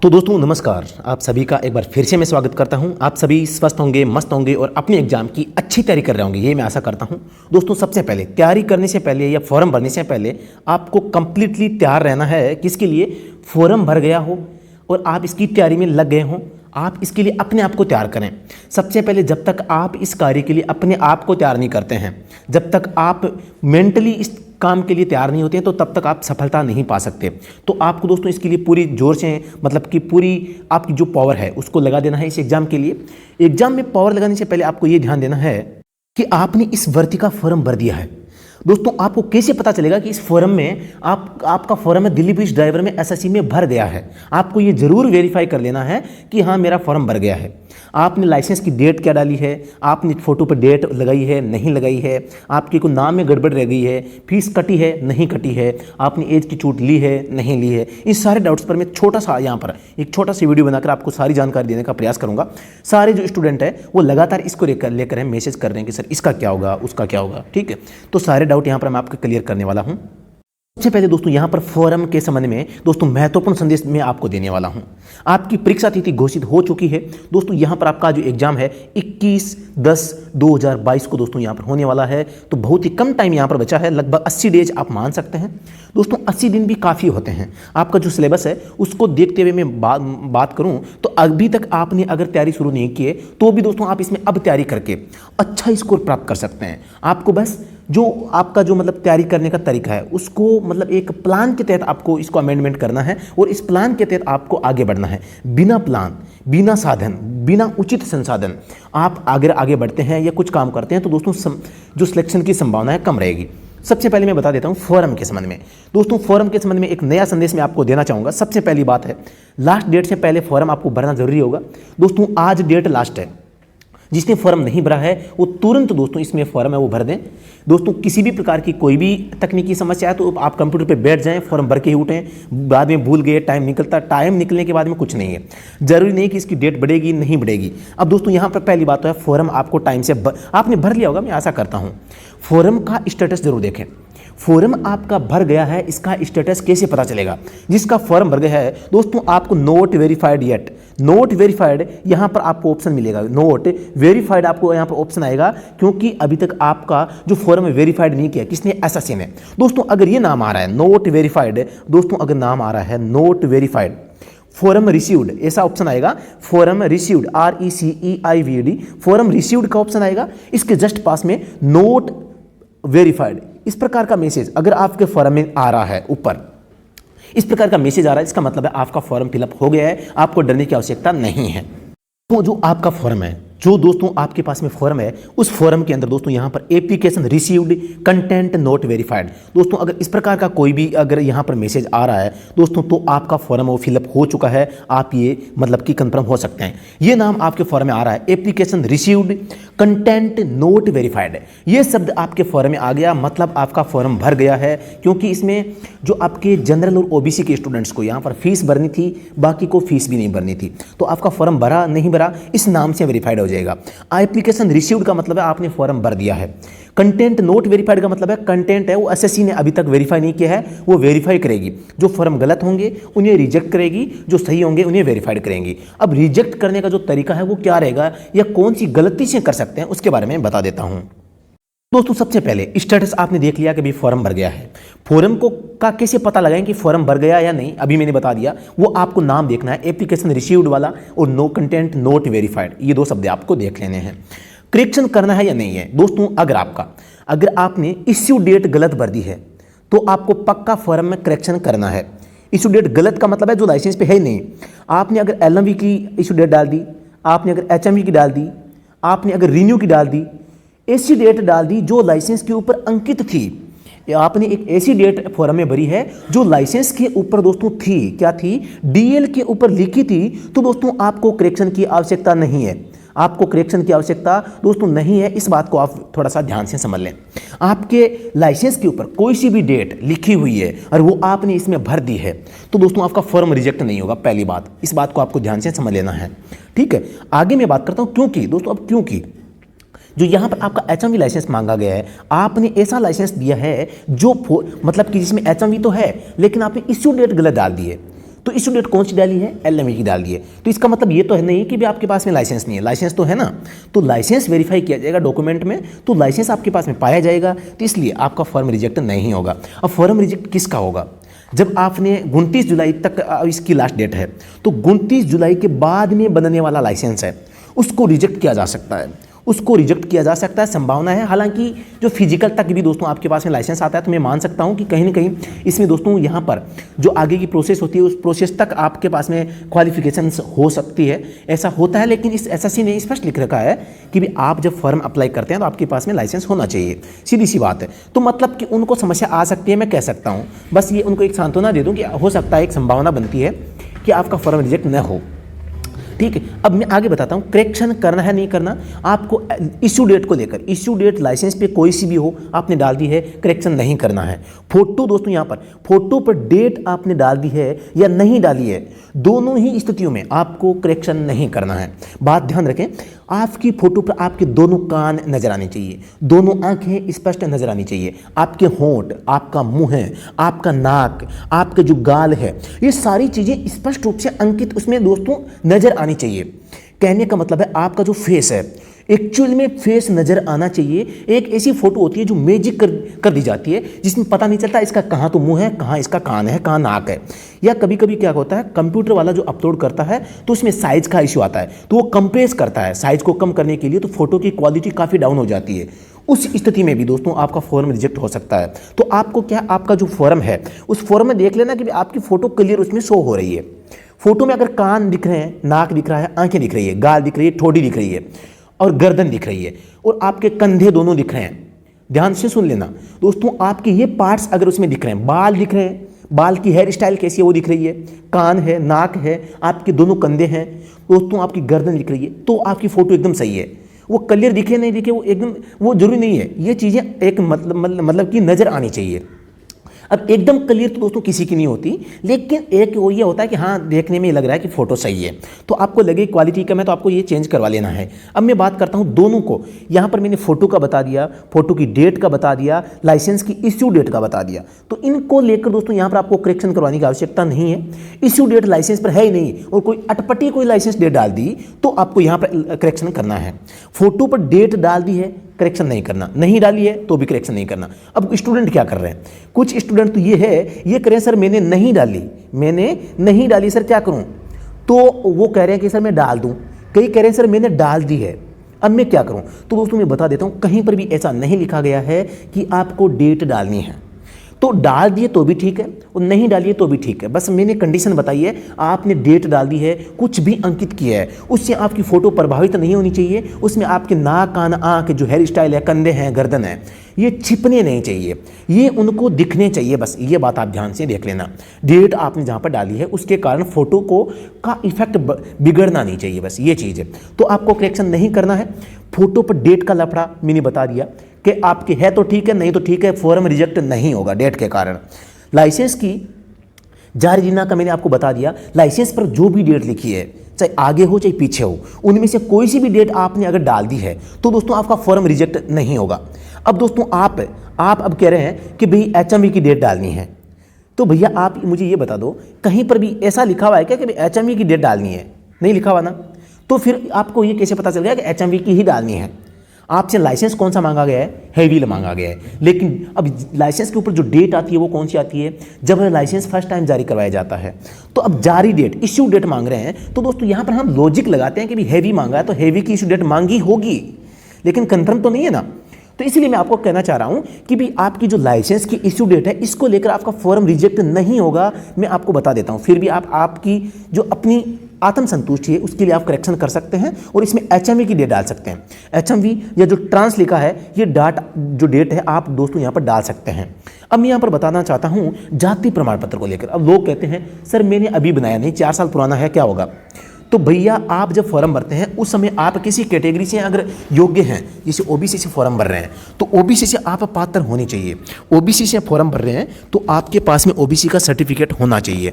तो दोस्तों नमस्कार, आप सभी का एक बार फिर से मैं स्वागत करता हूं। आप सभी स्वस्थ होंगे, मस्त होंगे और अपने एग्जाम की अच्छी तैयारी कर रहे होंगे, ये मैं आशा करता हूं। दोस्तों सबसे पहले तैयारी करने से पहले या फॉर्म भरने से पहले आपको कंप्लीटली तैयार रहना है। किसके लिए? फॉर्म भर गया हो और आप इसकी तैयारी में लग गए हों, आप इसके लिए अपने आप को तैयार करें। सबसे पहले जब तक आप इस कार्य के लिए अपने आप को तैयार नहीं करते हैं, जब तक आप मेंटली इस काम के लिए तैयार नहीं होते हैं, तो तब तक आप सफलता नहीं पा सकते। तो आपको दोस्तों इसके लिए पूरी जोर से मतलब कि पूरी आपकी जो पावर है उसको लगा देना है इस एग्जाम के लिए। एग्जाम में पावर लगाने से पहले आपको ये ध्यान देना है कि आपने इस भर्ती का फॉर्म भर दिया है। दोस्तों आपको कैसे पता चलेगा कि इस फॉर्म में आपका फॉर्म है दिल्ली पुलिस ड्राइवर में एसएससी में भर गया है? आपको ये जरूर वेरीफाई कर लेना है कि हाँ मेरा फॉर्म भर गया है। आपने लाइसेंस की डेट क्या डाली है, आपने फोटो पर डेट लगाई है नहीं लगाई है, आपके को नाम में गड़बड़ रह गई है, फीस कटी है नहीं कटी है, आपने एज की छूट ली है नहीं ली है, इस सारे डाउट्स पर मैं छोटा सा यहाँ पर एक छोटा सा वीडियो बनाकर आपको सारी जानकारी देने का प्रयास करूँगा। सारे जो स्टूडेंट है वो लगातार इसको लेकर हैं, मैसेज कर रहे हैं कि सर इसका क्या होगा उसका क्या होगा। ठीक है, तो सारे डाउट यहाँ पर मैं आपको क्लियर करने वाला हूँ। सबसे पहले दोस्तों यहाँ पर फॉर्म के संबंध में दोस्तों महत्वपूर्ण संदेश मैं आपको देने वाला हूँ। आपकी परीक्षा तिथि घोषित हो चुकी है दोस्तों। यहाँ पर आपका जो एग्जाम है 21/10/2022 को दोस्तों यहाँ पर होने वाला है। तो बहुत ही कम टाइम यहाँ पर बचा है, लगभग 80 डेज आप मान सकते हैं दोस्तों। 80 दिन भी काफ़ी होते हैं। आपका जो सिलेबस है उसको देखते हुए मैं बात करूँ तो अभी तक आपने अगर तैयारी शुरू नहीं की है तो भी दोस्तों आप इसमें अब तैयारी करके अच्छा स्कोर प्राप्त कर सकते हैं। आपको बस जो आपका जो मतलब तैयारी करने का तरीका है उसको मतलब एक प्लान के तहत आपको इसको अमेंडमेंट करना है और इस प्लान के तहत आपको आगे बढ़ना है। बिना प्लान, बिना साधन, बिना उचित संसाधन आप आगे बढ़ते हैं या कुछ काम करते हैं तो दोस्तों जो सिलेक्शन की संभावना है कम रहेगी। सबसे पहले मैं बता देता हूं फॉर्म के संबंध में। दोस्तों फॉर्म के संबंध में एक नया संदेश मैं आपको देना चाहूँगा। सबसे पहली बात है, लास्ट डेट से पहले फॉर्म आपको भरना जरूरी होगा। दोस्तों आज डेट लास्ट है, जिसने फॉर्म नहीं भरा है वो तुरंत दोस्तों इसमें फॉर्म है वो भर दें। दोस्तों किसी भी प्रकार की कोई भी तकनीकी समस्या है तो आप कंप्यूटर पे बैठ जाएं, फॉर्म भर के ही उठें। बाद में भूल गए, टाइम निकलता, टाइम निकलने के बाद में कुछ नहीं है, जरूरी नहीं कि इसकी डेट बढ़ेगी नहीं बढ़ेगी। अब दोस्तों यहाँ पर पहली बात तो है फॉर्म आपको टाइम से आपने भर लिया होगा, मैं आशा करता हूँ। फॉर्म का स्टेटस जरूर देखें। फॉर्म आपका भर गया है, इसका स्टेटस कैसे पता चलेगा? जिसका फॉर्म भर गया है दोस्तों आपको note verified yet, note verified यहाँ पर आपको ऑप्शन मिलेगा। नोट वेरीफाइड आपको यहाँ पर ऑप्शन आएगा क्योंकि अभी तक आपका जो फॉर्म है वेरीफाइड नहीं किया। किसने? एसएससी ने। दोस्तों अगर ये नाम आ रहा है नोट वेरीफाइड, दोस्तों अगर नाम आ रहा है नोट वेरीफाइड, फॉर्म रिसीव्ड ऐसा ऑप्शन आएगा, form received RECEIVD, form received का ऑप्शन आएगा। इसके जस्ट पास में नोट वेरीफाइड इस प्रकार का मैसेज अगर आपके फॉर्म में आ रहा है, ऊपर इस प्रकार का मैसेज आ रहा है, इसका मतलब है आपका फॉर्म फिलअप हो गया है, आपको डरने की आवश्यकता नहीं है। तो जो आपका फॉर्म है, जो दोस्तों आपके पास में फॉर्म है, उस फॉर्म के अंदर दोस्तों यहाँ पर application received content note verified, दोस्तों अगर इस प्रकार का कोई भी अगर यहाँ पर मैसेज आ रहा है दोस्तों तो आपका फॉर्म वो फिलअप हो चुका है, आप ये मतलब कि कंफर्म हो सकते हैं। ये नाम आपके फॉर्म में आ रहा है application received content note verified, ये शब्द आपके फॉर्म में आ गया, मतलब आपका फॉर्म भर गया है। क्योंकि इसमें जो आपके जनरल और ओबीसी के स्टूडेंट्स को यहाँ पर फीस भरनी थी, बाकी को फीस भी नहीं भरनी थी, तो आपका फॉर्म भरा नहीं भरा इस नाम से वेरीफाइड हो जाएगा। एप्लीकेशन रिसीव्ड का मतलब है आपने फॉर्म भर दिया है। कंटेंट नोट वेरीफाइड का मतलब है कंटेंट है वो एसएससी ने अभी तक वेरीफाई नहीं किया है, वो वेरीफाई करेगी। जो फॉर्म गलत होंगे उन्हें रिजेक्ट करेगी, जो सही होंगे उन्हें वेरीफाइड करेंगी। अब रिजेक्ट करने का जो तरीका है वो क्या रहेगा या कौन सी गलती से कर सकते हैं उसके बारे में बता देता हूं। दोस्तों सबसे पहले स्टेटस आपने देख लिया कि भाई फॉर्म भर गया है। फॉर्म को का कैसे पता लगाएं कि फॉर्म भर गया या नहीं, अभी मैंने बता दिया। वो आपको नाम देखना है एप्लीकेशन रिसीव्ड वाला और नो कंटेंट नोट वेरीफाइड, ये दो शब्द आपको देख लेने हैं। करेक्शन करना है या नहीं है दोस्तों? अगर आपने इश्यू डेट गलत भर दी है तो आपको पक्का फॉर्म में करेक्शन करना है। इश्यू डेट गलत का मतलब है जो लाइसेंस पे है ही नहीं। आपने अगर LMV की इश्यू डेट डाल दी, आपने अगर HMV की डाल दी, आपने अगर रिन्यू की डाल दी, ऐसी डेट डाल दी जो लाइसेंस के ऊपर अंकित थी। आपने एक ऐसी डेट फॉर्म में भरी है जो लाइसेंस के ऊपर दोस्तों थी, क्या थी? DL के ऊपर लिखी थी, तो दोस्तों आपको करेक्शन की आवश्यकता नहीं है। आपको करेक्शन की आवश्यकता दोस्तों नहीं है, इस बात को आप थोड़ा सा ध्यान से समझ लें। आपके लाइसेंस के ऊपर कोई सी भी डेट लिखी हुई है और वो आपने इसमें भर दी है तो दोस्तों आपका फॉर्म रिजेक्ट नहीं होगा। पहली बात, इस बात को आपको ध्यान से समझ लेना है। ठीक है, आगे मैं बात करता हूँ क्योंकि दोस्तों अब क्योंकि जो यहाँ पर आपका HMV लाइसेंस मांगा गया है, आपने ऐसा लाइसेंस दिया है जो मतलब कि जिसमें HMV तो है लेकिन आपने इश्यू डेट गलत डाल दी है। तो तो इशू डेट कौन सी डाली है, LME की डाल दी है। तो इसका मतलब ये तो है नहीं कि भी आपके पास में लाइसेंस नहीं है, लाइसेंस तो है ना। तो लाइसेंस वेरीफाई किया जाएगा डॉक्यूमेंट में, तो लाइसेंस आपके पास में पाया जाएगा, तो इसलिए आपका फॉर्म रिजेक्ट नहीं होगा। अब फॉर्म रिजेक्ट किसका होगा, जब आपने 29 जुलाई तक इसकी लास्ट डेट है, तो 29 जुलाई के बाद में बनने वाला लाइसेंस है उसको रिजेक्ट किया जा सकता है, उसको रिजेक्ट किया जा सकता है, संभावना है। हालांकि जो फिजिकल तक भी दोस्तों आपके पास में लाइसेंस आता है, तो मैं मान सकता हूं कि कहीं ना कहीं इसमें दोस्तों यहाँ पर जो आगे की प्रोसेस होती है उस प्रोसेस तक आपके पास में क्वालिफिकेशंस हो सकती है, ऐसा होता है। लेकिन इस SSC ने स्पष्ट लिख रखा है कि भी आप जब फॉर्म अप्लाई करते हैं तो आपके पास में लाइसेंस होना चाहिए, सीधी सी बात है। तो मतलब कि उनको समस्या आ सकती है, मैं कह सकता हूँ, बस ये उनको एक सांत्वना दे दूँ कि हो सकता है, एक संभावना बनती है कि आपका फॉर्म रिजेक्ट न हो, ठीक है। अब मैं आगे बताता हूँ करेक्शन करना है नहीं करना। आपको इश्यू डेट को लेकर, इश्यू डेट लाइसेंस पे कोई सी भी हो आपने डाल दी है, करेक्शन नहीं करना है। फोटो दोस्तों यहाँ पर फोटो पर डेट आपने डाल दी है या नहीं डाली है, दोनों ही स्थितियों में आपको करेक्शन नहीं करना है। बात ध्यान रखें, आपकी फोटो पर आपके दोनों कान नजर आने चाहिए, दोनों आंखें स्पष्ट नजर आनी चाहिए, आपके होंठ, आपका मुंह है, आपका नाक, आपके जो गाल है, ये सारी चीजें स्पष्ट रूप से अंकित उसमें दोस्तों नजर आनी चाहिए। कहने का मतलब है आपका जो फेस है, एक्चुअल में फेस नजर आना चाहिए। एक ऐसी फोटो होती है जो मैजिक कर दी जाती है, जिसमें पता नहीं चलता इसका कहाँ तो मुंह है, कहाँ इसका कान है, कहाँ नाक है। या कभी कभी क्या होता है, कंप्यूटर वाला जो अपलोड करता है तो उसमें साइज का इश्यू आता है, तो वो कंप्रेस करता है साइज को कम करने के लिए, तो फोटो की क्वालिटी काफ़ी डाउन हो जाती है। उस स्थिति में भी दोस्तों आपका फॉर्म रिजेक्ट हो सकता है। तो आपको क्या, आपका जो फॉर्म है उस फॉर्म में देख लेना कि आपकी फोटो क्लियर उसमें शो हो रही है। फोटो में अगर कान दिख रहे हैं, नाक दिख रहा है, आंखें दिख रही है, गाल दिख रही है, ठोड़ी दिख रही है और गर्दन दिख रही है और आपके कंधे दोनों दिख रहे हैं, ध्यान से सुन लेना दोस्तों, आपके ये पार्ट्स अगर उसमें दिख रहे हैं, बाल दिख रहे हैं, बाल की हेयर स्टाइल कैसी है वो दिख रही है, कान है, नाक है, आपके दोनों कंधे हैं दोस्तों, आपकी गर्दन दिख रही है, तो आपकी फोटो एकदम सही है। वो क्लियर दिखे नहीं दिखे वो एकदम वो जरूरी नहीं है, ये चीज़ें एक मतलब कि नज़र आनी चाहिए। अब एकदम क्लियर तो दोस्तों किसी की नहीं होती, लेकिन एक वो ये होता है कि हाँ देखने में लग रहा है कि फोटो सही है, तो आपको लगे क्वालिटी कम है तो आपको ये चेंज करवा लेना है। अब मैं बात करता हूँ दोनों को, यहाँ पर मैंने फोटो का बता दिया, फोटो की डेट का बता दिया, लाइसेंस की इश्यू डेट का बता दिया। तो इनको लेकर दोस्तों यहाँ पर आपको करेक्शन करवाने की आवश्यकता नहीं है। इश्यू डेट लाइसेंस पर है ही नहीं और कोई अटपटी कोई लाइसेंस डेट डाल दी तो आपको यहाँ पर करेक्शन करना है। फोटो पर डेट डाल दी है, करेक्शन नहीं करना, नहीं डाली है तो भी करेक्शन नहीं करना। अब स्टूडेंट क्या कर रहे हैं, कुछ स्टूडेंट तो ये है, ये करें सर मैंने नहीं डाली सर क्या करूं, तो वो कह रहे हैं कि सर मैं डाल दूं, कई कह रहे हैं सर मैंने डाल दी है, अब मैं क्या करूं। तो दोस्तों मैं बता देता हूं, कहीं पर भी ऐसा नहीं लिखा गया है कि आपको डेट डालनी है, तो डाल दिए तो भी ठीक है और नहीं डालिए तो भी ठीक है। बस मैंने कंडीशन बताई है, आपने डेट डाल दी है, कुछ भी अंकित किया है, उससे आपकी फ़ोटो प्रभावित नहीं होनी चाहिए। उसमें आपके नाक, कान, आँख, जो हेयर स्टाइल है, कंधे हैं, गर्दन है, ये छिपने नहीं चाहिए, ये उनको दिखने चाहिए। बस ये बात आप ध्यान से देख लेना। डेट आपने जहाँ पर डाली है उसके कारण फ़ोटो को का इफेक्ट बिगड़ना नहीं चाहिए, बस ये चीज़ है। तो आपको करेक्शन नहीं करना है। फोटो पर डेट का लफड़ा मैंने बता दिया कि आपके है तो ठीक है, नहीं तो ठीक है, फॉर्म रिजेक्ट नहीं होगा डेट के कारण। लाइसेंस की जारी जीना का मैंने आपको बता दिया, लाइसेंस पर जो भी डेट लिखी है, चाहे आगे हो चाहे पीछे हो, उनमें से कोई सी भी डेट आपने अगर डाल दी है तो दोस्तों आपका फॉर्म रिजेक्ट नहीं होगा। अब दोस्तों आप अब कह रहे हैं कि भाई HMV की डेट डालनी है, तो भैया आप मुझे ये बता दो, कहीं पर भी ऐसा लिखा हुआ है क्या कि भाई HMV की डेट डालनी है? नहीं लिखा हुआ ना, तो फिर आपको ये कैसे पता चल गया कि HMV की ही डालनी है? आपसे लाइसेंस कौन सा मांगा गया है? हैवी मांगा गया है। लेकिन अब लाइसेंस के ऊपर जो डेट आती है वो कौन सी आती है? जब लाइसेंस फर्स्ट टाइम जारी करवाया जाता है। तो अब जारी डेट, इश्यू डेट मांग रहे हैं, तो दोस्तों यहाँ पर हम लॉजिक लगाते हैं कि भी हैवी मांगा है तो हैवी की इश्यू डेट मांगी होगी, लेकिन कंफर्म तो नहीं है ना। तो इसलिए मैं आपको कहना चाह रहा हूं कि भी आपकी जो लाइसेंस की इश्यू डेट है, इसको लेकर आपका फॉर्म रिजेक्ट नहीं होगा। मैं आपको बता देता हूं, फिर भी आपकी जो अपनी आत्मसंतुष्टि है उसके लिए आप करेक्शन कर सकते हैं और इसमें HMV की डेट डाल सकते हैं। HMV या जो ट्रांस लिखा है, ये जो डेट है आप दोस्तों यहाँ पर डाल सकते हैं। अब मैं यहाँ पर बताना चाहता हूँ जाति प्रमाण पत्र को लेकर। अब लोग कहते हैं सर मैंने अभी बनाया नहीं, 4 साल पुराना है, क्या होगा? तो भैया आप जब फॉर्म भरते हैं उस समय आप किसी कैटेगरी से अगर योग्य हैं, जैसे OBC से फॉर्म भर रहे हैं तो OBC से आप पात्र होने चाहिए। OBC से फॉर्म भर रहे हैं तो आपके पास में OBC का सर्टिफिकेट होना चाहिए।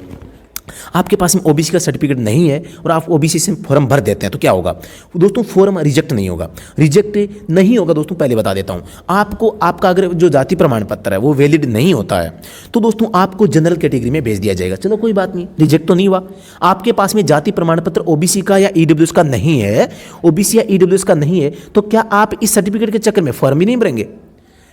आपके पास में ओबीसी का सर्टिफिकेट नहीं है और आप ओबीसी से फॉर्म भर देते हैं तो क्या होगा दोस्तों, फॉर्म रिजेक्ट नहीं होगा। रिजेक्ट नहीं होगा दोस्तों, पहले बता देता हूं आपको। आपका अगर जो जाति प्रमाण पत्र है वो वैलिड नहीं होता है तो दोस्तों आपको जनरल कैटेगरी में भेज दिया जाएगा। चलो कोई बात नहीं, रिजेक्ट तो नहीं हुआ। आपके पास में जाति प्रमाण पत्र ओबीसी का या ईडब्ल्यूएस का नहीं है, ओबीसी या ईडब्ल्यूएस का नहीं है, तो क्या आप इस सर्टिफिकेट के चक्कर में फॉर्म भी नहीं भरेंगे?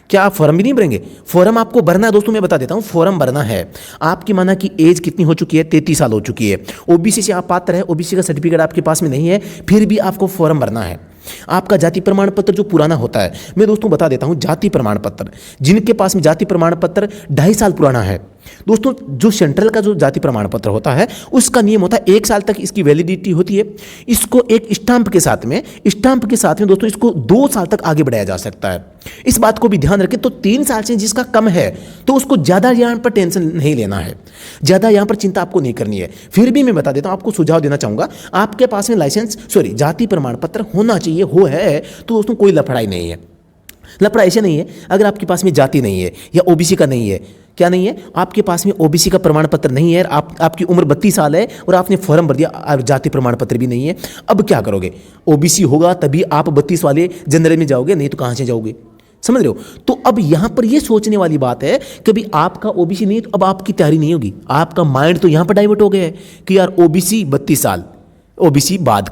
क्या आप फॉर्म भी नहीं भरेंगे? फॉर्म आपको भरना है दोस्तों, मैं बता देता हूं फॉर्म भरना है। आपकी माना कि एज कितनी हो चुकी है, 33 साल हो चुकी है, ओबीसी से आप पात्र है, ओबीसी का सर्टिफिकेट आपके पास में नहीं है, फिर भी आपको फॉर्म भरना है। आपका जाति प्रमाण पत्र जो पुराना होता है, मैं दोस्तों बता देता हूं, जाति प्रमाण पत्र जिनके पास में जाति प्रमाण पत्र 2.5 साल पुराना है दोस्तों, जो सेंट्रल का जो जाति प्रमाण पत्र होता है उसका नियम होता है 1 साल तक इसकी वैलिडिटी होती है। इसको एक स्टाम्प के साथ में दोस्तों इसको 2 साल तक आगे बढ़ाया जा सकता है। इस बात को भी ध्यान रखें। तो 3 साल से जिसका कम है तो उसको ज़्यादा यहाँ पर टेंशन नहीं लेना है, ज़्यादा यहाँ पर चिंता आपको नहीं करनी है। फिर भी मैं बता देता हूँ, आपको सुझाव देना चाहूँगा, आपके पास में जाति प्रमाण पत्र होना चाहिए, हो है तो दोस्तों कोई लफड़ा ही नहीं है। लफड़ा ऐसे नहीं है अगर आपके पास में जाति नहीं है या ओबीसी का नहीं है, क्या नहीं है, आपके पास में ओबीसी का प्रमाण पत्र नहीं है, आपकी उम्र 32 साल है और आपने फॉर्म भर दिया, जाति प्रमाण पत्र भी नहीं है, अब क्या करोगे? ओबीसी होगा तभी आप 32 वाले जनरल में जाओगे, नहीं तो कहाँ से जाओगे? समझ रहे हो? तो अब यहाँ पर ये सोचने वाली बात है कि भाई आपका ओबीसी नहीं है तो अब आपकी तैयारी नहीं होगी। आपका माइंड तो यहाँ पर डाइवर्ट हो गया है कि यार ओबीसी 32 साल, ओबीसी बाद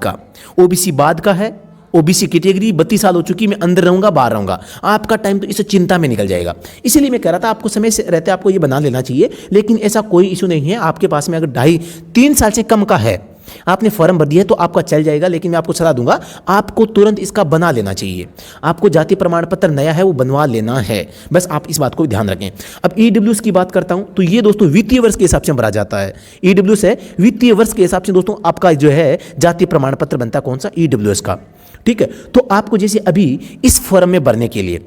का है, ओबीसी कैटेगरी 32 साल हो चुकी, मैं अंदर रहूंगा बाहर रहूंगा, आपका टाइम तो इस चिंता में निकल जाएगा। इसीलिए मैं कह रहा था आपको समय से रहते आपको ये बना लेना चाहिए, लेकिन ऐसा कोई इशू नहीं है। आपके पास में अगर 2.5-3 साल से कम का है, आपने फॉर्म भर दिया है तो आपका चल जाएगा, लेकिन मैं आपको सलाह दूंगा आपको तुरंत इसका बना लेना चाहिए। आपको जाति प्रमाण पत्र नया है वो बनवा लेना है, बस आप इस बात को ध्यान रखें। अब ईडब्ल्यूएस की बात करता हूं तो ये दोस्तों वित्तीय वर्ष के हिसाब से भरा जाता है। ईडब्ल्यूएस है वित्तीय वर्ष के हिसाब से दोस्तों आपका जो है जाति प्रमाण पत्र बनता है, कौन सा? ईडब्ल्यूएस का। ठीक है, तो आपको जैसे अभी इस फॉर्म में भरने के लिए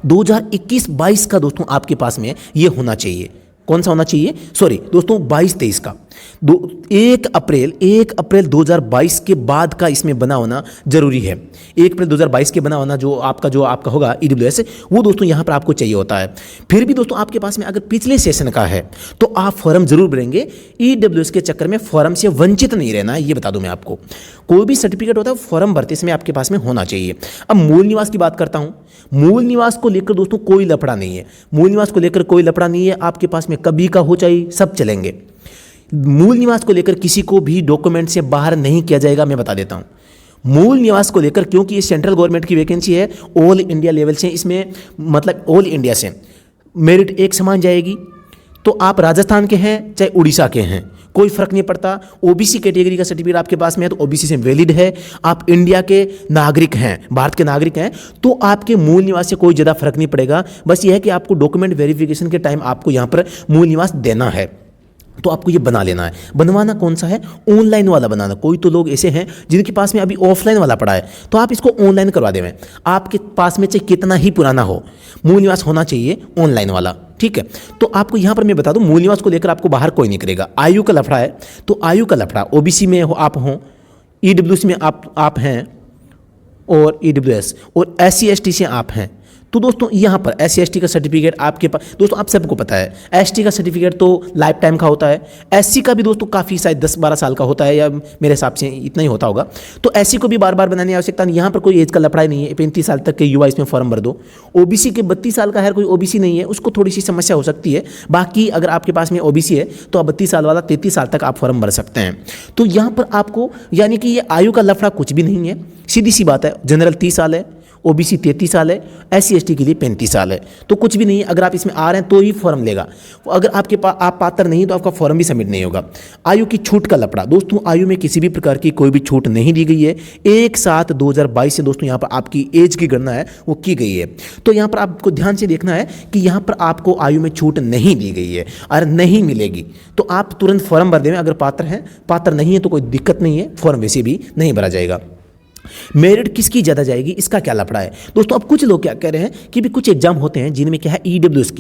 2021-22 का दोस्तों आपके पास में ये होना चाहिए। कौन सा होना चाहिए? सॉरी दोस्तों 22-23 का। 1 अप्रैल 2022 के बाद का इसमें बना होना जरूरी है। 1 अप्रैल 2022 के बना होना जो आपका होगा ईडब्ल्यूएस, वो दोस्तों यहाँ पर आपको चाहिए होता है। फिर भी दोस्तों आपके पास में अगर पिछले सेशन का है तो आप फॉर्म जरूर भरेंगे। ईडब्ल्यूएस के चक्कर में फॉर्म से वंचित नहीं रहना है, ये बता दूं मैं आपको। कोई भी सर्टिफिकेट होता है फॉर्म भरते समय आपके पास में होना चाहिए। अब मूल निवास की बात करता हूँ। मूल निवास को लेकर दोस्तों कोई लफड़ा नहीं है, मूल निवास को लेकर कोई लफड़ा नहीं है। आपके पास में कभी का हो चाहिए सब चलेंगे। मूल निवास को लेकर किसी को भी डॉक्यूमेंट से बाहर नहीं किया जाएगा, मैं बता देता हूं। मूल निवास को लेकर, क्योंकि ये सेंट्रल गवर्नमेंट की वैकेंसी है, ऑल इंडिया लेवल से इसमें मतलब ऑल इंडिया से मेरिट एक समान जाएगी। तो आप राजस्थान के हैं चाहे उड़ीसा के हैं, कोई फर्क नहीं पड़ता। ओबीसी कैटेगरी का सर्टिफिकेट आपके पास में है तो ओबीसी से वैलिड है। आप इंडिया के नागरिक हैं, भारत के नागरिक हैं, तो आपके मूल निवास से कोई ज़्यादा फर्क नहीं पड़ेगा। बस ये है कि आपको डॉक्यूमेंट वेरिफिकेशन के टाइम आपको यहाँ पर मूल निवास देना है, तो आपको ये बना लेना है। बनवाना कौन सा है? ऑनलाइन वाला बनाना। कोई तो लोग ऐसे हैं जिनके पास में अभी ऑफलाइन वाला पड़ा है, तो आप इसको ऑनलाइन करवा दें। आपके पास में चाहे कितना ही पुराना हो, मूल निवास होना चाहिए ऑनलाइन वाला। ठीक है, तो आपको यहाँ पर मैं बता दूं, मूल निवास को लेकर आपको बाहर कोई नहीं करेगा। आयु का लफड़ा है तो आयु का लफड़ा, ओबीसी में हो आप हों, ईडब्ल्यूएस में आप हैं और ईडब्ल्यूएस, और SC ST से आप हैं, तो दोस्तों यहाँ पर SC ST का सर्टिफिकेट आपके पास, दोस्तों आप सबको पता है ST का सर्टिफिकेट तो लाइफ टाइम का होता है। SC का भी दोस्तों काफ़ी शायद 10-12 साल का होता है, या मेरे हिसाब से इतना ही होता होगा। तो SC को भी बार बार बनाने की आवश्यकता नहीं, यहाँ पर कोई एज का लफड़ा नहीं है। 35 साल तक के युवा इसमें फॉर्म भर दो। OBC के 32 साल का है, कोई OBC नहीं है, उसको थोड़ी सी समस्या हो सकती है। बाकी अगर आपके पास में OBC है तो आप 32 साल वाला 33 साल तक आप फॉर्म भर सकते हैं। तो यहाँ पर आपको यानी कि ये आयु का लफड़ा कुछ भी नहीं है, सीधी सी बात है। जनरल 30 साल है, ओबीसी 33 साल है, SC ST के लिए 35 साल है, तो कुछ भी नहीं है। अगर आप इसमें आ रहे हैं तो ही फॉर्म लेगा, अगर आपके पास आप पात्र नहीं तो आपका फॉर्म भी सबमिट नहीं होगा। आयु की छूट का लफड़ा, दोस्तों आयु में किसी भी प्रकार की कोई भी छूट नहीं दी गई है। 1/7/2022 से दोस्तों यहाँ पर आपकी एज की गणना है वो की गई है। तो यहाँ पर आपको ध्यान से देखना है कि यहाँ पर आपको आयु में छूट नहीं दी गई है और नहीं मिलेगी, तो आप तुरंत फॉर्म भर दें अगर पात्र हैं। पात्र नहीं है तो कोई दिक्कत नहीं है, फॉर्म वैसे भी नहीं भरा जाएगा। मेरिट किसकी ज़्यादा जाएगी, इसका क्या लफड़ा है दोस्तों। अब कुछ लोग क्या कह रहे हैं कि भी कुछ एग्जाम होते हैं जिनमें क्या है ईडब्ल्यूएस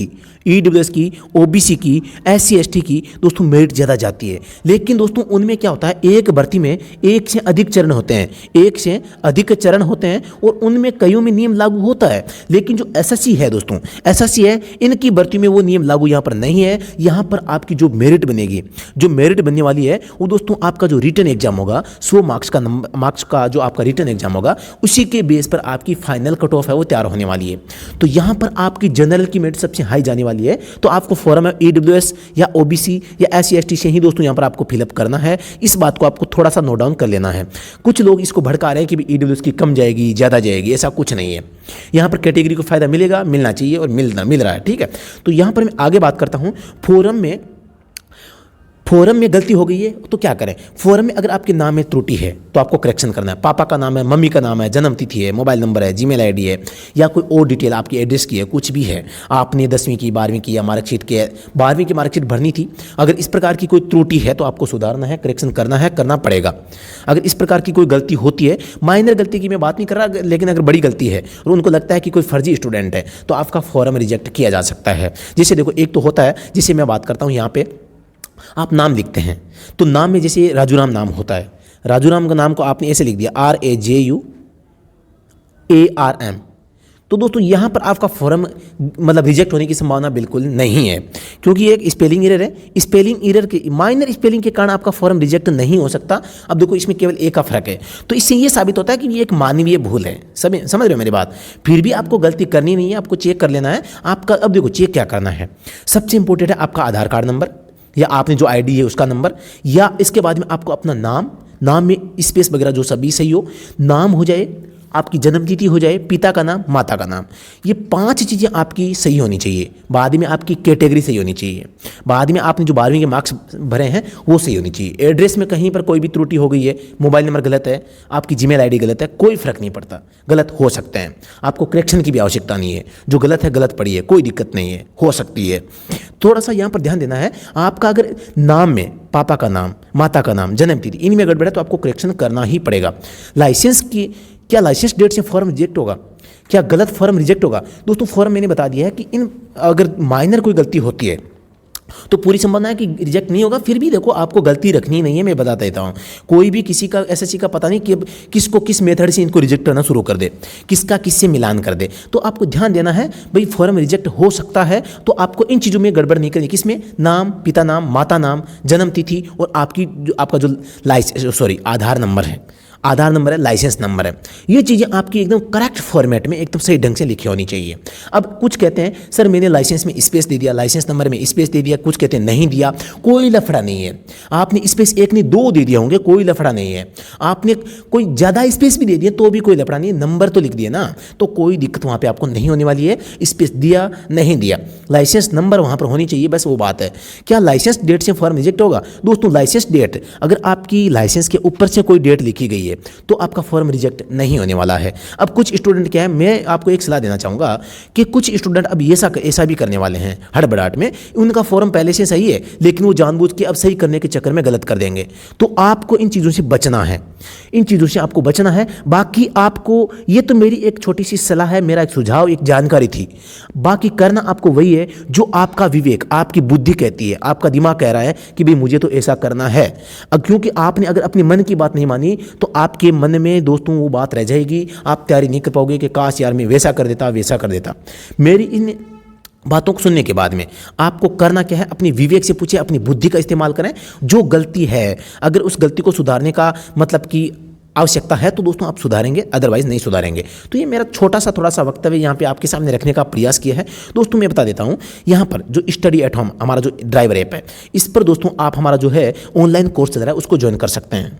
की, ओबीसी की, एससी एसटी की दोस्तों मेरिट ज़्यादा जाती है। लेकिन दोस्तों उनमें क्या होता है, एक भर्ती में एक से अधिक चरण होते हैं, एक से अधिक चरण होते हैं और उनमें कईयों में नियम लागू होता है। लेकिन जो एसएससी है दोस्तों, एसएससी है, इनकी भर्ती में वो नियम लागू यहाँ पर नहीं है। यहाँ पर आपकी जो मेरिट बनेगी, जो मेरिट बनने वाली है वो दोस्तों आपका जो रिटन एग्जाम होगा, 100 मार्क्स का जो आपका रिटन एग्जाम होगा, उसी के बेस पर आपकी फाइनल कट ऑफ है वो तैयार होने वाली है। तो यहाँ पर आपकी जनरल की मेरिट सबसे हाई जाने वाली है। तो आपको फॉर्म है ईडब्ल्यूएस या ओबीसी या एससी एसटी से ही दोस्तों यहाँ पर आपको फिलअप करना है। इस बात को आपको थोड़ा सा नोट डाउन कर लेना है। कुछ लोग इसको भड़का रहे हैं कि भी ईडब्ल्यूएस की कम जाएगी, ज़्यादा जाएगी, ऐसा कुछ नहीं है। यहाँ पर कैटेगरी को फायदा मिलेगा, मिलना चाहिए और मिल रहा है, ठीक है। तो यहाँ पर मैं आगे बात करता हूँ। फोरम में गलती हो गई है तो क्या करें। फोरम में अगर आपके नाम में त्रुटि है तो आपको करेक्शन करना है। पापा का नाम है, मम्मी का नाम है, जन्म तिथि है, मोबाइल नंबर है, जीमेल आईडी है, या कोई और डिटेल आपकी एड्रेस की है, कुछ भी है, आपने 10वीं की, 12वीं की या मार्कशीट के 12वीं की मार्कशीट भरनी थी, अगर इस प्रकार की कोई त्रुटि है तो आपको सुधारना है, करेक्शन करना है, करना पड़ेगा। अगर इस प्रकार की कोई गलती होती है, माइनर गलती की मैं बात नहीं कर रहा, लेकिन अगर बड़ी गलती है और उनको लगता है कि कोई फर्जी स्टूडेंट है तो आपका फॉर्म रिजेक्ट किया जा सकता है। जैसे देखो, एक तो होता है जिसे मैं बात करता हूँ, यहाँ पे आप नाम लिखते हैं तो नाम में जैसे राजूराम नाम होता है, राजूराम का नाम को आपने ऐसे लिख दिया RAJUARM, तो दोस्तों यहाँ पर आपका फॉर्म मतलब रिजेक्ट होने की संभावना बिल्कुल नहीं है, क्योंकि एक स्पेलिंग एरर है। स्पेलिंग एरर के, माइनर स्पेलिंग के कारण आपका फॉर्म रिजेक्ट नहीं हो सकता। अब देखो, इसमें केवल एक का फर्क है, तो इससे ये साबित होता है कि ये एक मानवीय भूल है। समझ रहे हो मेरी बात। फिर भी आपको गलती करनी नहीं है, आपको चेक कर लेना है आपका। अब देखो, चेक क्या करना है, सबसे इंपॉर्टेंट है आपका आधार कार्ड नंबर या आपने जो आईडी है उसका नंबर, या इसके बाद में आपको अपना नाम में स्पेस वगैरह जो सभी सही हो, नाम हो जाए, आपकी जन्मतिथि हो जाए, पिता का नाम, माता का नाम, ये 5 चीज़ें आपकी सही होनी चाहिए। बाद में आपकी कैटेगरी सही होनी चाहिए, बाद में आपने जो 12वीं के मार्क्स भरे हैं वो सही होनी चाहिए। एड्रेस में कहीं पर कोई भी त्रुटि हो गई है, मोबाइल नंबर गलत है, आपकी जीमेल आईडी गलत है, कोई फर्क नहीं पड़ता, गलत हो सकते हैं, आपको करेक्शन की भी आवश्यकता नहीं है। जो गलत है गलत पड़ी है, कोई दिक्कत नहीं है, हो सकती है। थोड़ा सा यहाँ पर ध्यान देना है। आपका अगर नाम में पापा का नाम, माता का नाम, जन्मतिथि इनमें गड़बड़ है तो आपको करेक्शन करना ही पड़ेगा। लाइसेंस की, क्या लाइसेंस डेट से फॉर्म रिजेक्ट होगा, क्या गलत फॉर्म रिजेक्ट होगा दोस्तों। फॉर्म मैंने बता दिया है कि इन अगर माइनर कोई गलती होती है तो पूरी संभावना है कि रिजेक्ट नहीं होगा। फिर भी देखो, आपको गलती रखनी नहीं है, मैं बता देता हूँ। कोई भी किसी का एसएससी का पता नहीं कि किसको किस मेथड से इनको रिजेक्ट करना शुरू कर दे, किसका किससे मिलान कर दे। तो आपको ध्यान देना है भाई, फॉर्म रिजेक्ट हो सकता है तो आपको इन चीज़ों में गड़बड़ नहीं करनी। किसमें? नाम, पिता नाम, माता नाम, जन्म तिथि और आपका जो आधार नंबर है, आधार नंबर है, लाइसेंस नंबर है, ये चीज़ें आपकी एकदम करेक्ट फॉर्मेट में एकदम सही ढंग से लिखी होनी चाहिए। अब कुछ कहते हैं सर मैंने लाइसेंस में स्पेस दे दिया, लाइसेंस नंबर में स्पेस दे दिया, कुछ कहते हैं नहीं दिया, कोई लफड़ा नहीं है। आपने स्पेस 1 नहीं 2 दे दिया होंगे, कोई लफड़ा नहीं है। आपने कोई ज़्यादा स्पेस भी दे दिया तो भी कोई लफड़ा नहीं है, नंबर तो लिख दिया ना, तो कोई दिक्कत वहाँ पर आपको नहीं होने वाली है। स्पेस दिया नहीं दिया, लाइसेंस नंबर वहाँ पर होनी चाहिए, बस वो बात है। क्या लाइसेंस डेट से फॉर्म रिजेक्ट होगा दोस्तों? लाइसेंस डेट, अगर आपकी लाइसेंस के ऊपर से कोई डेट लिखी गई है तो आपका फॉर्म रिजेक्ट नहीं होने वाला है। अब कुछ स्टूडेंट क्या है, मैं आपको एक सलाह देना चाहूँगा कि कुछ स्टूडेंट अब ऐसा भी करने वाले हैं हड़बड़ाहट में, उनका फॉर्म पहले से सही है लेकिन वो जानबूझ के अब सही करने के चक्कर में गलत कर देंगे। तो आपको इन चीज़ों से बचना है, इन चीज़ों से आपको बचना है। बाकी आपको, ये तो मेरी एक छोटी सी सलाह है, मेरा एक सुझाव, एक जानकारी थी। बाकी करना आपको वही है जो आपका विवेक, आपकी बुद्धि कहती है, आपका दिमाग कह रहा है कि भाई मुझे तो ऐसा करना है। अब क्योंकि आपने अगर अपनी मन की बात नहीं मानी तो आपके मन में दोस्तों वो बात रह जाएगी, आप तैयारी नहीं कर पाओगे कि काश यार मैं वैसा कर देता, वैसा कर देता। मेरी इन बातों को सुनने के बाद में आपको करना क्या है, अपनी विवेक से पूछिए, अपनी बुद्धि का इस्तेमाल करें। जो गलती है, अगर उस गलती को सुधारने का मतलब कि आवश्यकता है तो दोस्तों आप सुधारेंगे, अदरवाइज नहीं सुधारेंगे। तो ये मेरा छोटा सा थोड़ा सा वक्तव्य यहाँ पे आपके सामने रखने का प्रयास किया है। दोस्तों मैं बता देता हूँ, यहाँ पर जो स्टडी एट होम हमारा जो ड्राइवर ऐप है, इस पर दोस्तों आप हमारा जो है ऑनलाइन कोर्स चल रहा है उसको ज्वाइन कर सकते हैं।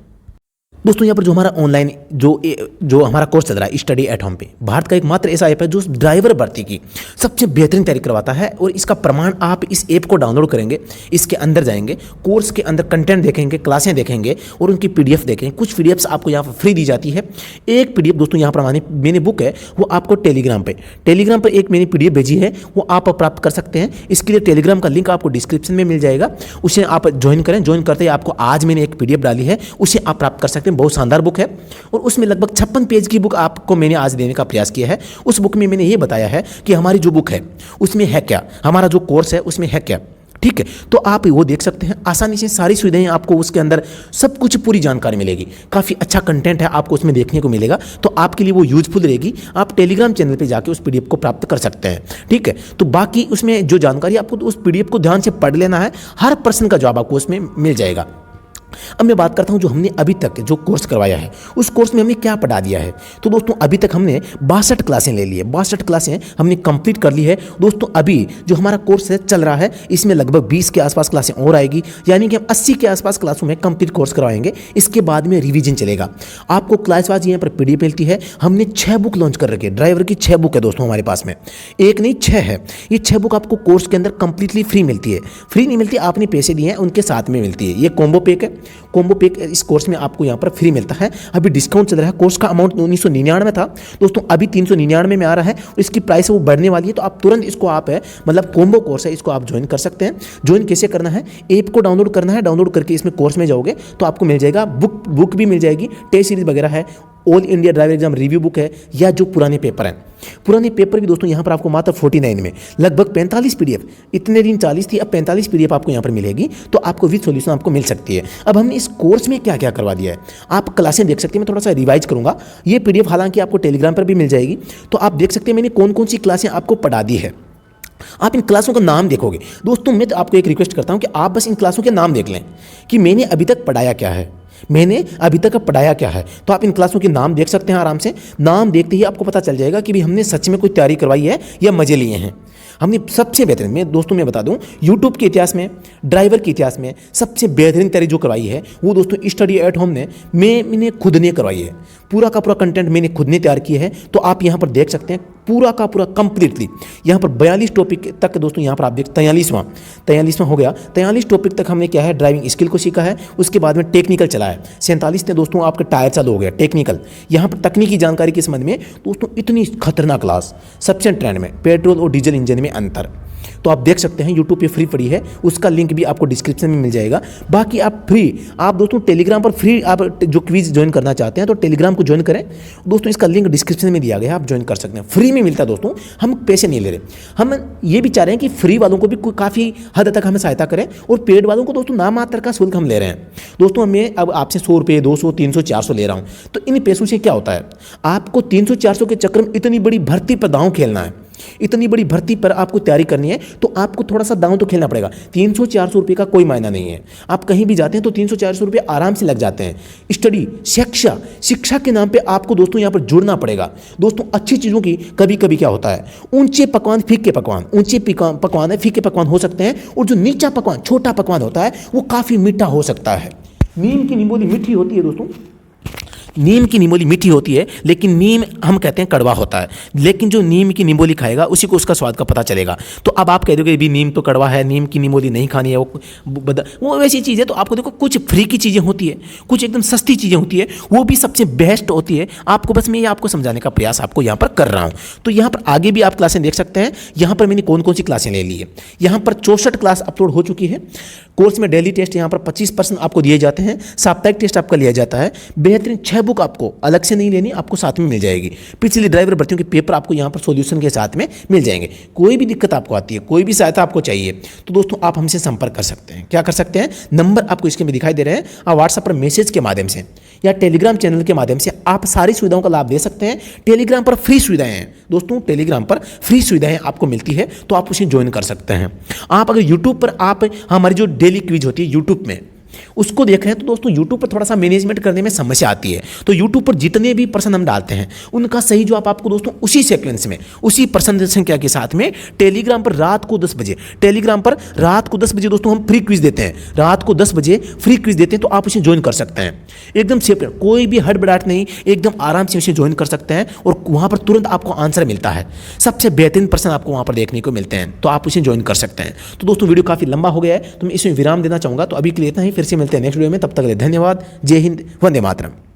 दोस्तों यहाँ पर जो हमारा ऑनलाइन जो हमारा कोर्स चल रहा है स्टडी एट होम पे, भारत का एकमात्र ऐसा ऐप है जो ड्राइवर भर्ती की सबसे बेहतरीन तैयारी करवाता है। और इसका प्रमाण आप इस ऐप को डाउनलोड करेंगे, इसके अंदर जाएंगे, कोर्स के अंदर कंटेंट देखेंगे, क्लासें देखेंगे और उनकी पीडीएफ देखेंगे। कुछ पीडीएफ्स आपको यहाँ पर फ्री दी जाती है। एक पीडीएफ दोस्तों यहाँ पर मैंने बुक है वो आपको टेलीग्राम पर एक मैंने पीडीएफ भेजी है, वो आप प्राप्त कर सकते हैं। इसके लिए टेलीग्राम का लिंक आपको डिस्क्रिप्शन में मिल जाएगा, उसे आप ज्वाइन करें। ज्वाइन करते ही आपको आज मैंने एक पीडीएफ डाली है, उसे आप प्राप्त कर सकते हैं। सकते हैं, बहुत शानदार बुक है। और उसमें लगभग 56 पेज की बुक आपको मैंने आज देने का प्रयास किया है। उस बुक में मैंने ये बताया है कि हमारी जो बुक है उसमें है क्या, हमारा जो कोर्स है उसमें है क्या, ठीक है। तो आप वो देख सकते हैं, आसानी से सारी सुविधाएं आपको उसके अंदर सब कुछ पूरी जानकारी मिलेगी। काफ़ी अच्छा कंटेंट है आपको उसमें देखने को मिलेगा, तो आपके लिए वो यूजफुल रहेगी। आप टेलीग्राम चैनल पे जाके उस पीडीएफ को प्राप्त कर सकते हैं, ठीक है। तो बाकी उसमें जो जानकारी आपको तो उस पीडीएफ को ध्यान से पढ़ लेना है, हर प्रश्न का जवाब आपको उसमें मिल जाएगा। अब मैं बात करता हूं जो हमने अभी तक जो कोर्स करवाया है उस कोर्स में हमने क्या पढ़ा दिया है। तो दोस्तों अभी तक हमने 62 क्लासें ले ली है, 62 क्लासें हमने कंप्लीट कर ली है। दोस्तों अभी जो हमारा कोर्स है चल रहा है, इसमें लगभग 20 के आसपास क्लासें और आएगी, यानी कि हम 80 के आसपास क्लासों में कंप्लीट कोर्स करवाएंगे। इसके बाद में रिवीजन चलेगा। आपको क्लास वाइज यहाँ पर पीडीएफ मिलती है। हमने 6 बुक लॉन्च कर रखी है, ड्राइवर की 6 बुक है दोस्तों हमारे पास में, एक नहीं 6 है। ये 6 बुक आपको कोर्स के अंदर कंप्लीटली फ्री मिलती है। फ्री नहीं मिलती, आपने पैसे दिए हैं उनके साथ में मिलती है। ये कॉम्बो पैक है, कॉम्बो पैक इस कोर्स में आपको यहाँ पर फ्री मिलता है। अभी डिस्काउंट चल रहा है, कोर्स का अमाउंट 1999 था दोस्तों, अभी 399 में आ रहा है और इसकी प्राइस वो बढ़ने वाली है। तो आप तुरंत इसको आप है मतलब कॉम्बो कोर्स है, इसको आप ज्वाइन कर सकते हैं। ज्वाइन कैसे करना है, ऐप को डाउनलोड करना है, डाउनलोड करके इसमें कोर्स में जाओगे तो आपको मिल जाएगा बुक भी मिल जाएगी, टेस्ट सीरीज वगैरह है, all India driver exam review book है, या जो पुराने पेपर हैं, पुराने पेपर भी दोस्तों यहाँ पर आपको मात्र 49 में लगभग 45 पीडीएफ, इतने दिन 40 थी, अब 45 पीडीएफ आपको यहाँ पर मिलेगी। तो आपको विद सॉल्यूशन आपको मिल सकती है। अब हमने इस कोर्स में क्या क्या करवा दिया है आप क्लासें देख सकते हैं। मैं थोड़ा सा रिवाइज करूँगा, ये पीडीएफ हालांकि आपको टेलीग्राम पर भी मिल जाएगी। तो आप देख सकते हैं मैंने कौन कौन सी क्लासें आपको पढ़ा दी है। आप इन क्लासों का नाम देखोगे दोस्तों, मैं तो आपको एक रिक्वेस्ट करता हूँ कि आप बस इन क्लासों के नाम देख लें कि मैंने अभी तक पढ़ाया क्या है, मैंने अभी तक पढ़ाया क्या है। तो आप इन क्लासों के नाम देख सकते हैं आराम से। नाम देखते ही आपको पता चल जाएगा कि भाई हमने सच में कोई तैयारी करवाई है या मजे लिए हैं। हमने सबसे बेहतरीन, मैं दोस्तों मैं बता दूं, यूट्यूब के इतिहास में, ड्राइवर के इतिहास में सबसे बेहतरीन तैयारी जो करवाई है वो दोस्तों स्टडी एट होम ने मैंने खुद ने करवाई है। पूरा का पूरा कंटेंट मैंने खुद ने तैयार किया है। तो आप यहाँ पर देख सकते हैं पूरा का पूरा कंप्लीटली यहाँ पर 42 टॉपिक तक दोस्तों यहाँ पर आप देख 43वां हो गया। 43 टॉपिक तक हमने क्या है ड्राइविंग स्किल को सीखा है। उसके बाद में टेक्निकल चला है। 47 ने दोस्तों आपका टायर चालू हो गया टेक्निकल। यहाँ पर तकनीकी जानकारी के संबंध में दोस्तों इतनी खतरनाक क्लास, सबसे ट्रेंड में पेट्रोल और डीजल इंजन में अंतर। तो आप देख सकते हैं यूट्यूब पे फ्री पड़ी है, उसका लिंक भी आपको डिस्क्रिप्शन में मिल जाएगा। बाकी आप दोस्तों टेलीग्राम पर फ्री आप जो क्विज ज्वाइन करना चाहते हैं तो टेलीग्राम को ज्वाइन करें दोस्तों, इसका लिंक डिस्क्रिप्शन में दिया गया है, आप ज्वाइन कर सकते हैं। फ्री में मिलता है दोस्तों, हम पैसे नहीं ले रहे। हम ये भी चाह रहे हैं कि फ्री वालों को भी काफ़ी हद तक हमें सहायता करें और पेड वालों को दोस्तों नाम मात्र का शुल्क हम ले रहे हैं दोस्तों। मैं अब आपसे 100 रुपये 200 300 400 ले रहा हूँ, तो इन पैसों से क्या होता है, आपको 300 400 के चक्कर में इतनी बड़ी भर्ती पर दांव खेलना है, इतनी बड़ी भर्ती पर आपको तैयारी करनी है, तो आपको थोड़ा सा दांव तो खेलना पड़ेगा। 300-400 रुपये का कोई मायना नहीं है। आप कहीं भी जाते हैं तो 300-400 रुपये आराम से लग जाते हैं। स्टडी, शिक्षा के नाम पे आपको दोस्तों यहाँ पर जुड़ना पड़ेगा दोस्तों। अच्छी चीज़ों की कभी कभी क्या होता है, ऊंचे पकवान फीके पकवान, ऊंचे पकवान है फीके पकवान हो सकते हैं, और जो नीचा पकवान छोटा पकवान होता है वो काफ़ी मीठा हो सकता है। नीम की निमोली मीठी होती है दोस्तों, नीम की निमोली मीठी होती है, लेकिन नीम हम कहते हैं कड़वा होता है। लेकिन जो नीम की निमोली खाएगा उसी को उसका स्वाद का पता चलेगा। तो अब आप कह दोगे भी नीम तो कड़वा है, नीम की निमोली नहीं खानी है, वो वैसी चीज़ है। तो आपको देखो कुछ फ्री की चीज़ें होती है, कुछ एकदम सस्ती चीज़ें होती है, वो भी सबसे बेस्ट होती है। आपको बस मैं ये आपको समझाने का प्रयास आपको यहाँ पर कर रहा हूँ। तो यहाँ पर आगे भी आप क्लासें देख सकते हैं। यहाँ पर मैंने कौन कौन सी क्लासें ले ली है। यहाँ पर 64 क्लास अपलोड हो चुकी है। कोर्स में डेली टेस्ट यहाँ पर 25% आपको दिए जाते हैं, साप्ताहिक टेस्ट आपका लिया जाता है। बेहतरीन 6 बुक आपको अलग से नहीं लेनी, आपको साथ में मिल जाएगी। पिछली ड्राइवर भर्तियों के पेपर आपको यहाँ पर सॉल्यूशन के साथ में मिल जाएंगे। कोई भी दिक्कत आपको आती है, कोई भी सहायता आपको चाहिए, तो दोस्तों आप हमसे संपर्क कर सकते हैं। क्या कर सकते हैं, नंबर आपको इसके में दिखाई दे रहे हैं। आप व्हाट्सएप पर मैसेज के माध्यम से या टेलीग्राम चैनल के माध्यम से आप सारी सुविधाओं का लाभ ले सकते हैं। टेलीग्राम पर फ्री सुविधाएं हैं दोस्तों, टेलीग्राम पर फ्री सुविधाएं आपको मिलती है, तो आप उसे ज्वाइन कर सकते हैं। आप अगर यूट्यूब पर आप हमारी जो डेली क्विज होती है यूट्यूब में उसको देख रहे हैं, तो दोस्तों यूट्यूब पर थोड़ा सा मैनेजमेंट करने में समस्या आती है। तो यूट्यूब पर जितने भी प्रश्न हम डालते हैं उनका सही जवाब आपको दोस्तों उसी सीक्वेंस में, उसी प्रश्न संख्या के साथ में टेलीग्राम पर रात को 10 बजे, टेलीग्राम पर रात को 10 बजे दोस्तों हम फ्री क्विज देते हैं। रात को 10 बजे फ्री क्विज देते हैं, तो आप उसे ज्वाइन कर सकते हैं। एकदम सेफ, कोई भी हड़बड़ाहट नहीं, एकदम आराम से उसे ज्वाइन कर सकते हैं और वहाँ पर तुरंत आपको आंसर मिलता है। सबसे बेहतरीन प्रश्न आपको वहाँ पर देखने को मिलते हैं, तो आप उसे ज्वाइन कर सकते हैं। तो दोस्तों वीडियो काफ़ी लंबा हो गया है, तो मैं इसमें विराम देना चाहूँगा। तो अभी के लिए इतना ही, फिर से मिलते हैं नेक्स्ट वीडियो में। तब तक के लिए धन्यवाद। जय हिंद, वंदे मातरम।